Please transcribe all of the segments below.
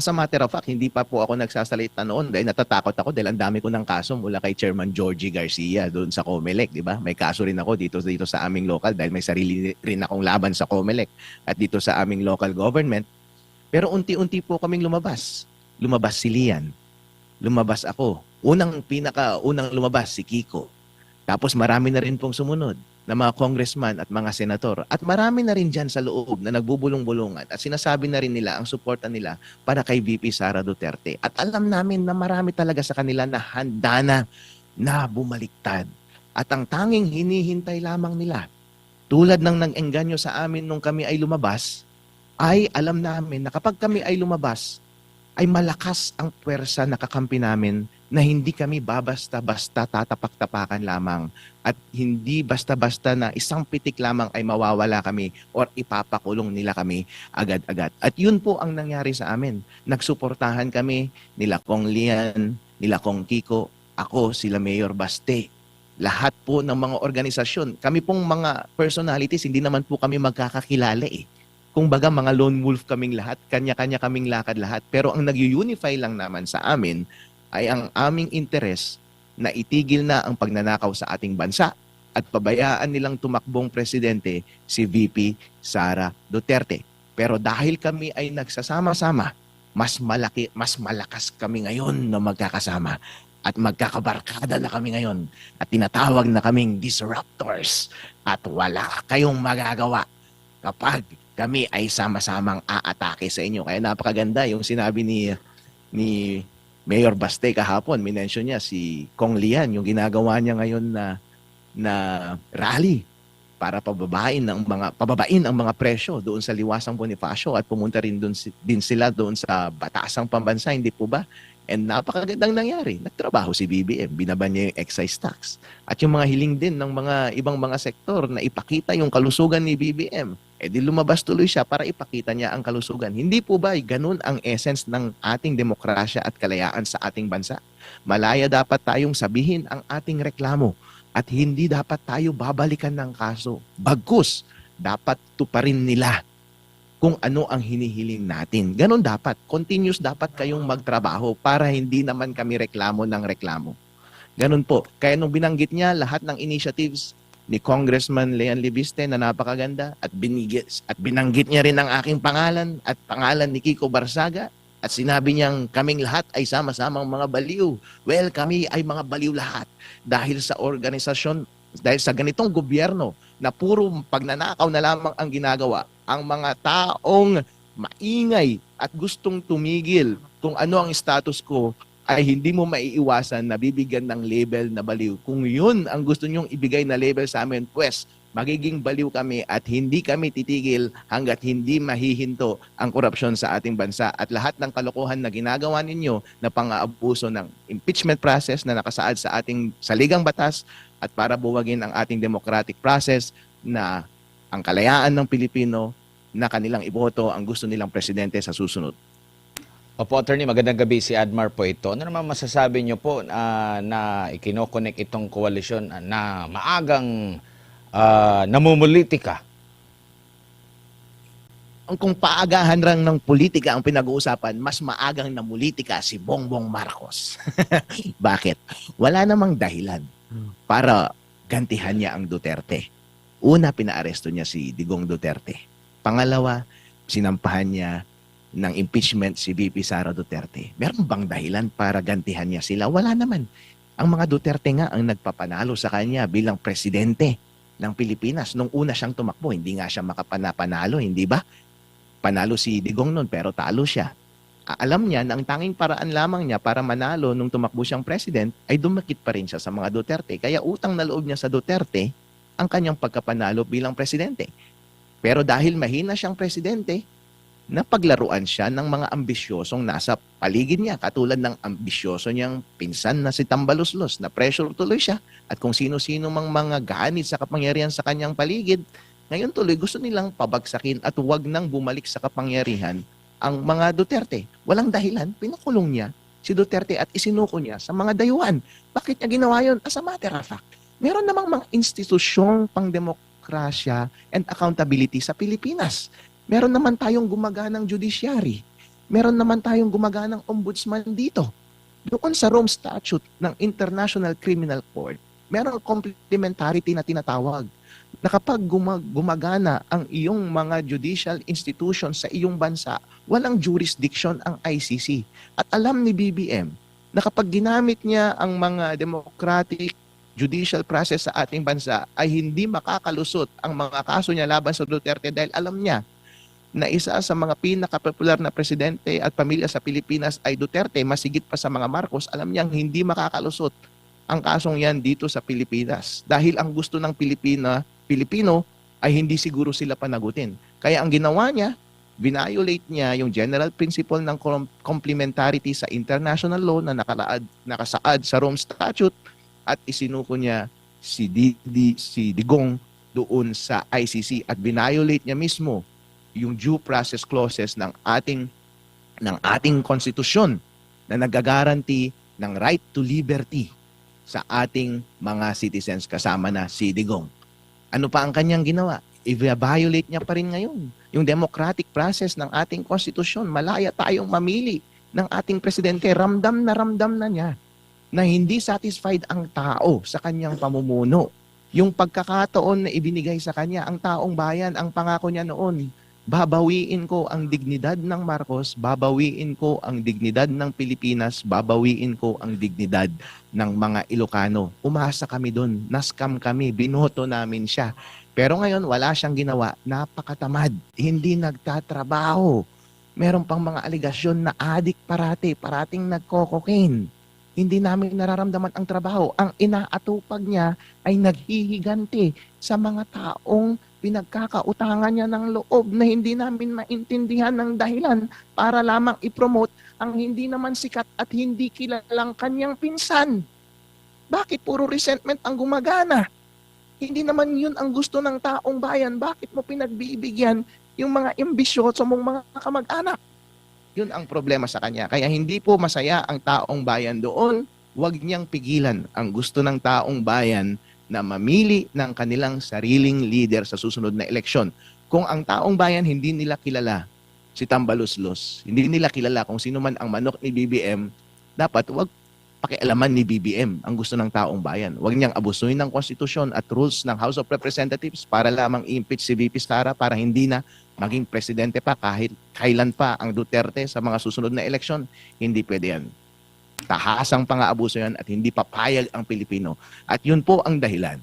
As a matter of fact, hindi pa po ako nagsasalita noon dahil natatakot ako dahil ang dami ko ng kaso mula kay Chairman Georgie Garcia doon sa COMELEC, di ba? May kaso rin ako dito sa aming local dahil may sarili rin akong laban sa COMELEC at dito sa aming local government. Pero unti-unti po kaming lumabas. Lumabas si Lian. Lumabas ako. Unang lumabas si Kiko. Tapos marami na rin pong sumunod na mga congressman at mga senator. At marami na rin dyan sa loob na nagbubulong-bulungan at sinasabi na rin nila ang suporta nila para kay VP Sara Duterte. At alam namin na marami talaga sa kanila na handa na bumaliktad. At ang tanging hinihintay lamang nila, tulad ng nang-engganyo sa amin nung kami ay lumabas, ay alam namin na kapag kami ay lumabas, ay malakas ang puwersa na kakampi namin na hindi kami babasta-basta tatapak-tapakan lamang at hindi basta-basta na isang pitik lamang ay mawawala kami or ipapakulong nila kami agad-agad. At yun po ang nangyari sa amin. Nagsuportahan kami nila Kong Lian, nila Kong Kiko, ako, sila Mayor Baste. Lahat po ng mga organisasyon, kami pong mga personalities, hindi naman po kami magkakakilala eh. Kung baga mga lone wolf kaming lahat, kanya-kanya kaming lakad lahat. Pero ang nag-unify lang naman sa amin ay ang aming interes na itigil na ang pagnanakaw sa ating bansa at pabayaan nilang tumakbong presidente si VP Sara Duterte. Pero dahil kami ay nagsasama-sama, mas malakas kami ngayon na magkakasama at magkakabarkada na kami ngayon at tinatawag na kaming disruptors at wala kayong magagawa kapag kami ay sama-samang aatake sa inyo. Kaya napakaganda yung sinabi ni Mayor Baste kahapon. Minention niya si Kong Lian, yung ginagawa niya ngayon na rally para pababain ang mga presyo doon sa Liwasang Bonifacio at pumunta rin din sila doon sa Batasang Pambansa, hindi po ba? And napakagandang nangyari. Nagtrabaho si BBM, binaban niya yung excise tax. At yung mga hiling din ng mga ibang mga sektor na ipakita yung kalusugan ni BBM, di lumabas tuloy siya para ipakita niya ang kalusugan. Hindi po ba ganun ang essence ng ating demokrasya at kalayaan sa ating bansa? Malaya dapat tayong sabihin ang ating reklamo at hindi dapat tayo babalikan ng kaso. Bagkus, dapat tuparin nila kung ano ang hinihiling natin. Ganon dapat. Continuous dapat kayong magtrabaho para hindi naman kami reklamo ng reklamo. Ganon po. Kaya nung binanggit niya lahat ng initiatives ni Congressman Leon Libiste na napakaganda at binanggit niya rin ang aking pangalan at pangalan ni Kiko Barsaga at sinabi niyang kaming lahat ay sama-samang mga baliw. Well, kami ay mga baliw lahat dahil sa organisasyon, dahil sa ganitong gobyerno na puro pagnanakaw na lamang ang ginagawa, ang mga taong maingay at gustong tumigil kung ano ang status quo ay hindi mo maiiwasan na bibigyan ng label na baliw. Kung yun ang gusto nyong ibigay na label sa amin, pues magiging baliw kami at hindi kami titigil hanggat hindi mahihinto ang korupsyon sa ating bansa at lahat ng kalokohan na ginagawa ninyo na pang-aabuso ng impeachment process na nakasaad sa ating saligang batas at para buwagin ang ating democratic process na ang kalayaan ng Pilipino na kanilang iboto ang gusto nilang presidente sa susunod. Opo, Attorney, magandang gabi, si Admar po ito. Ano naman masasabi niyo po na ikinokonek itong koalisyon na maagang namumulitika? Kung paagahan lang ng politika ang pinag-uusapan, mas maagang namulitika si Bongbong Marcos. Bakit? Wala namang dahilan para gantihan niya ang Duterte. Una, pinaaresto niya si Digong Duterte. Pangalawa, sinampahan niya ng impeachment si VP Sara Duterte. Meron bang dahilan para gantihan niya sila? Wala naman. Ang mga Duterte nga ang nagpapanalo sa kanya bilang presidente ng Pilipinas. Nung una siyang tumakbo, hindi nga siya makapanalo, hindi ba? Panalo si Digong noon pero talo siya. Alam niya na ang tanging paraan lamang niya para manalo nung tumakbo siyang president ay dumakit pa rin siya sa mga Duterte. Kaya utang na loob niya sa Duterte ang kanyang pagkapanalo bilang presidente. Pero dahil mahina siyang presidente, napaglaruan siya ng mga ambisyosong nasa paligid niya. Katulad ng ambisyoso niyang pinsan na si Tambaluslos, na pressure tuloy siya. At kung sino-sino mang mga ganit sa kapangyarihan sa kanyang paligid, ngayon tuloy gusto nilang pabagsakin at huwag nang bumalik sa kapangyarihan ang mga Duterte. Walang dahilan, pinakulong niya si Duterte at isinuko niya sa mga dayuhan. Bakit niya ginawa yun? As a matter of fact, meron namang mga institusyong pangdemokrasya and accountability sa Pilipinas. Meron naman tayong gumaganang judiciary. Meron naman tayong gumaganang ombudsman dito. Doon sa Rome Statute ng International Criminal Court, merong complementarity na tinatawag na kapag gumagana ang iyong mga judicial institutions sa iyong bansa, walang jurisdiction ang ICC. At alam ni BBM na kapag ginamit niya ang mga democratic judicial process sa ating bansa ay hindi makakalusot ang mga kaso niya laban sa Duterte dahil alam niya na isa sa mga pinakapopular na presidente at pamilya sa Pilipinas ay Duterte, masigit pa sa mga Marcos. Alam niyang hindi makakalusot ang kasong yan dito sa Pilipinas dahil ang gusto ng Pilipino ay hindi siguro sila panagutin. Kaya ang ginawa niya, violate niya yung general principle ng complementarity sa international law na nakasaad sa Rome Statute at isinuko niya si Digong doon sa ICC at violate niya mismo yung due process clauses ng ating konstitusyon na nagagaranti ng right to liberty sa ating mga citizens kasama na si Digong. Ano pa ang kanyang ginawa? I-violate niya pa rin ngayon yung democratic process ng ating konstitusyon. Malaya tayong mamili ng ating presidente. Ramdam na niya na hindi satisfied ang tao sa kanyang pamumuno. Yung pagkakataon na ibinigay sa kanya, ang taong bayan, ang pangako niya noon, babawiin ko ang dignidad ng Marcos, babawiin ko ang dignidad ng Pilipinas, babawiin ko ang dignidad ng mga Ilocano. Umasa kami doon, naskam kami, binoto namin siya. Pero ngayon, wala siyang ginawa, napakatamad, hindi nagtatrabaho. Meron pang mga aligasyon na adik parating nagko-cocaine. Hindi namin nararamdaman ang trabaho. Ang inaatupag niya ay naghihiganti sa mga taong pinagkakautangan niya ng loob na hindi namin maintindihan ng dahilan para lamang ipromote ang hindi naman sikat at hindi kilalang kanyang pinsan. Bakit puro resentment ang gumagana? Hindi naman yun ang gusto ng taong bayan. Bakit mo pinagbibigyan yung mga ambisyoso mong mga kamag-anak? Yun ang problema sa kanya. Kaya hindi po masaya ang taong bayan doon. Huwag niyang pigilan ang gusto ng taong bayan na mamili ng kanilang sariling leader sa susunod na eleksyon. Kung ang taong bayan hindi nila kilala si Tambaluslos, hindi nila kilala kung sino man ang manok ni BBM, dapat wag pakialaman ni BBM ang gusto ng taong bayan. Huwag niyang abusuin ng konstitusyon at rules ng House of Representatives para lamang i-impeach si VP Sara para hindi na maging presidente pa kahit kailan pa ang Duterte sa mga susunod na eleksyon. Hindi pwede yan. Tahasang pang-aabuso yan at hindi papayag ang Pilipino. At yun po ang dahilan.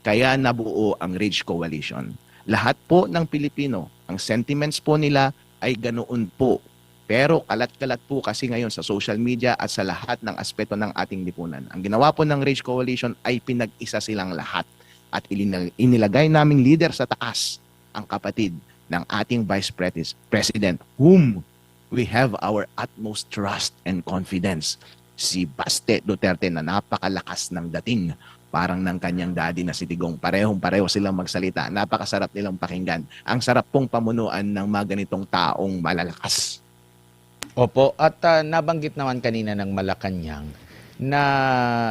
Kaya nabuo ang Rage Coalition. Lahat po ng Pilipino, ang sentiments po nila ay ganoon po. Pero kalat-kalat po kasi ngayon sa social media at sa lahat ng aspeto ng ating lipunan. Ang ginawa po ng Rage Coalition ay pinag-isa silang lahat. At inilagay naming leader sa taas ang kapatid ng ating Vice President, whom we have our utmost trust and confidence. Si Baste Duterte na napakalakas ng dating, parang ng kanyang daddy na si Digong. Parehong-pareho silang magsalita. Napakasarap nilang pakinggan. Ang sarap pong pamunuan ng mga ganitong taong malalakas. Opo, at nabanggit naman kanina ng Malacanang na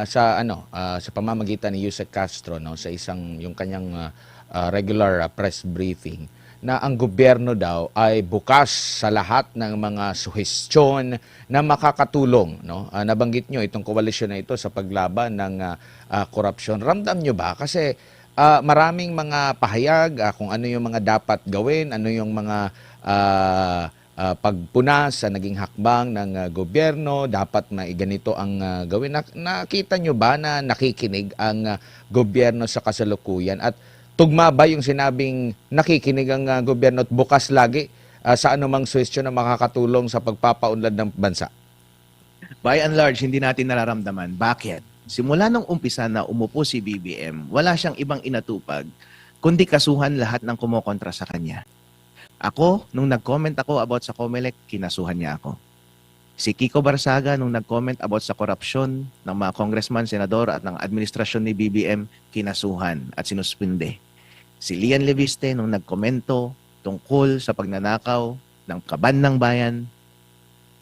sa pamamagitan ni Yusek Castro sa isang yung kanyang regular press briefing na ang gobyerno daw ay bukas sa lahat ng mga suhestyon na makakatulong. Nabanggit nyo itong koalisyon na ito sa paglaban ng korupsyon. Ramdam nyo ba? Kasi maraming mga pahayag kung ano yung mga dapat gawin, ano yung mga pagpunas sa naging hakbang ng gobyerno, dapat ganito ang gawin. Nakita nyo ba na nakikinig ang gobyerno sa kasalukuyan? At tugma ba yung sinabing nakikinig ang gobyerno at bukas lagi sa anumang suhestyon na makakatulong sa pagpapaunlad ng bansa? By and large, hindi natin nararamdaman. Bakit? Simula nung umpisa na umupo si BBM, wala siyang ibang inatupag, kundi kasuhan lahat ng kumokontra sa kanya. Ako, nung nag-comment ako about sa COMELEC, kinasuhan niya ako. Si Kiko Barsaga, nung nag-comment about sa korupsyon ng mga congressman, senador at ng administrasyon ni BBM, kinasuhan at sinuspinde. Si Lian Leviste, nung nagkomento tungkol sa pagnanakaw ng kaban ng bayan,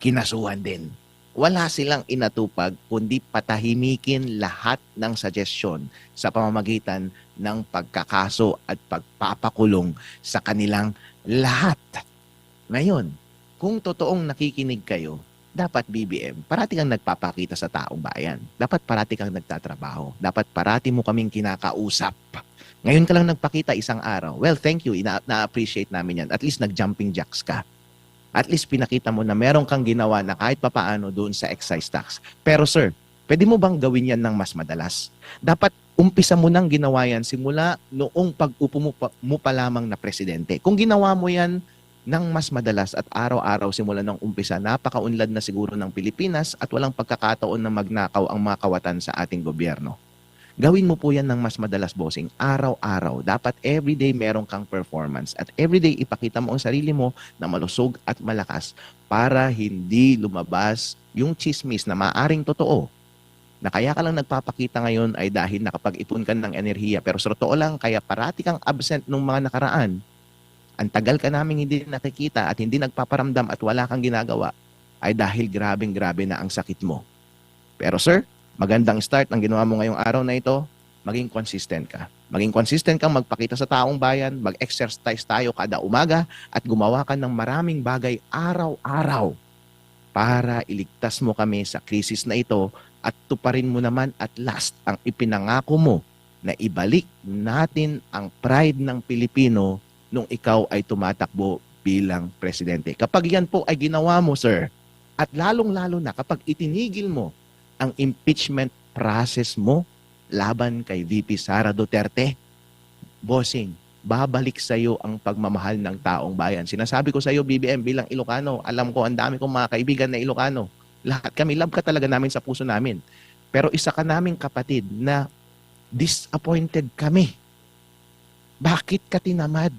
kinasuhan din. Wala silang inatupag kundi patahimikin lahat ng suggestion sa pamamagitan ng pagkakaso at pagpapakulong sa kanilang lahat. Ngayon, kung totoong nakikinig kayo, dapat BBM, parati kang nagpapakita sa taong bayan. Dapat parati kang nagtatrabaho. Dapat parati mo kaming kinakausap. Ngayon ka lang nagpakita isang araw. Well, thank you. Na-appreciate namin yan. At least nag-jumping jacks ka. At least pinakita mo na meron kang ginawa na kahit papaano doon sa excise tax. Pero sir, pwede mo bang gawin yan ng mas madalas? Dapat umpisa mo nang ginawa yan simula noong pag-upo mo pa lamang na presidente. Kung ginawa mo yan ng mas madalas at araw-araw simula ng umpisa, napakaunlad na siguro ng Pilipinas at walang pagkakataon na magnakaw ang mga kawatan sa ating gobyerno. Gawin mo po yan ng mas madalas, bossing. Araw-araw. Dapat everyday meron kang performance. At everyday ipakita mo ang sarili mo na malusog at malakas para hindi lumabas yung chismis na maaring totoo. Na kaya ka lang nagpapakita ngayon ay dahil nakapag-ipon ka ng enerhiya. Pero sa totoo lang, kaya parati kang absent nung mga nakaraan, ang tagal ka namin hindi nakikita at hindi nagpaparamdam at wala kang ginagawa, ay dahil grabeng-grabe na ang sakit mo. Pero sir, magandang start ang ginawa mo ngayong araw na ito, maging consistent ka. Maging consistent kang magpakita sa taong bayan, mag-exercise tayo kada umaga at gumawa ka ng maraming bagay araw-araw para iligtas mo kami sa krisis na ito at tuparin mo naman at last ang ipinangako mo na ibalik natin ang pride ng Pilipino nung ikaw ay tumatakbo bilang presidente. Kapag yan po ay ginawa mo, sir, at lalong-lalo na kapag itinigil mo ang impeachment process mo laban kay VP Sara Duterte, bossing, babalik sa iyo ang pagmamahal ng taong bayan. Sinasabi ko sa iyo, BBM, bilang Ilocano, alam ko ang dami kong mga kaibigan na Ilocano. Lahat kami, love ka talaga namin sa puso namin. Pero isa ka naming kapatid na disappointed kami. Bakit ka tinamad?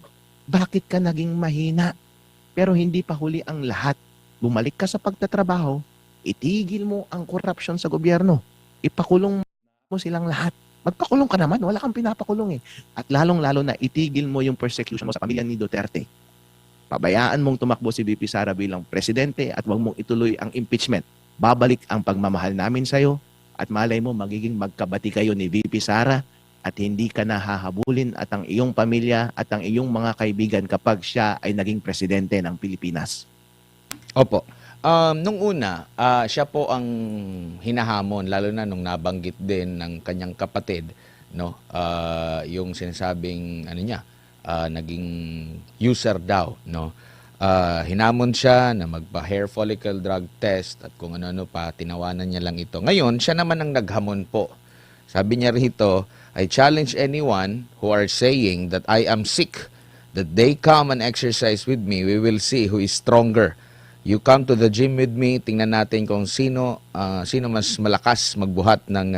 Bakit ka naging mahina? Pero hindi pa huli ang lahat. Bumalik ka sa pagtatrabaho, itigil mo ang korupsyon sa gobyerno. Ipakulong mo silang lahat. Magpakulong ka naman, wala kang pinapakulong eh. At lalong-lalo na itigil mo yung persecution mo sa pamilya ni Duterte. Pabayaan mong tumakbo si VP Sara bilang presidente at huwag mong ituloy ang impeachment. Babalik ang pagmamahal namin sa'yo at malay mo magiging magkabati kayo ni VP Sara at hindi ka na hahabulin at ang iyong pamilya at ang iyong mga kaibigan kapag siya ay naging presidente ng Pilipinas. Opo. Nung una, siya po ang hinahamon, lalo na nung nabanggit din ng kanyang kapatid, no? Yung sinasabing, ano niya, naging user daw, no? Hinamon siya na magpa-hair follicle drug test at kung ano-ano pa, tinawanan niya lang ito. Ngayon, siya naman ang naghamon po. Sabi niya rito, I challenge anyone who are saying that I am sick, that they come and exercise with me, we will see who is stronger. You come to the gym with me, tingnan natin kung sino mas malakas magbuhat ng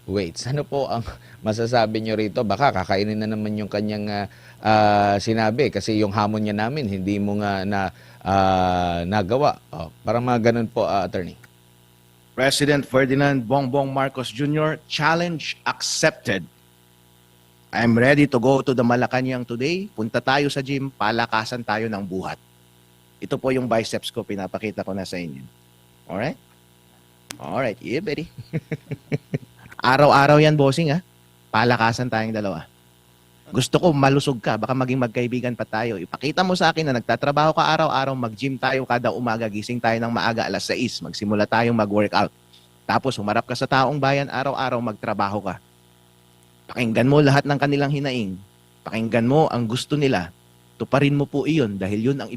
weights. Ano po ang masasabi nyo rito? Baka kakainin na naman yung kanyang sinabi kasi yung hamon niya namin, hindi mo nga nagawa. Parang mga ganun po, attorney. President Ferdinand Bongbong Marcos Jr., challenge accepted. I'm ready to go to the Malacanang today. Punta tayo sa gym, palakasan tayo ng buhat. Ito po yung biceps ko, pinapakita ko na sa inyo. Alright? Alright, yeah, buddy. Araw-araw yan, bossing, ha? Palakasan tayong dalawa. Gusto ko malusog ka, baka maging magkaibigan pa tayo. Ipakita mo sa akin na nagtatrabaho ka araw-araw, mag-gym tayo kada umaga, gising tayo ng maaga, alas 6, magsimula tayong mag-workout. Tapos humarap ka sa taong bayan, araw-araw magtrabaho ka. Pakinggan mo lahat ng kanilang hinaing. Pakinggan mo ang gusto nila. Tuparin mo po iyon dahil yun ang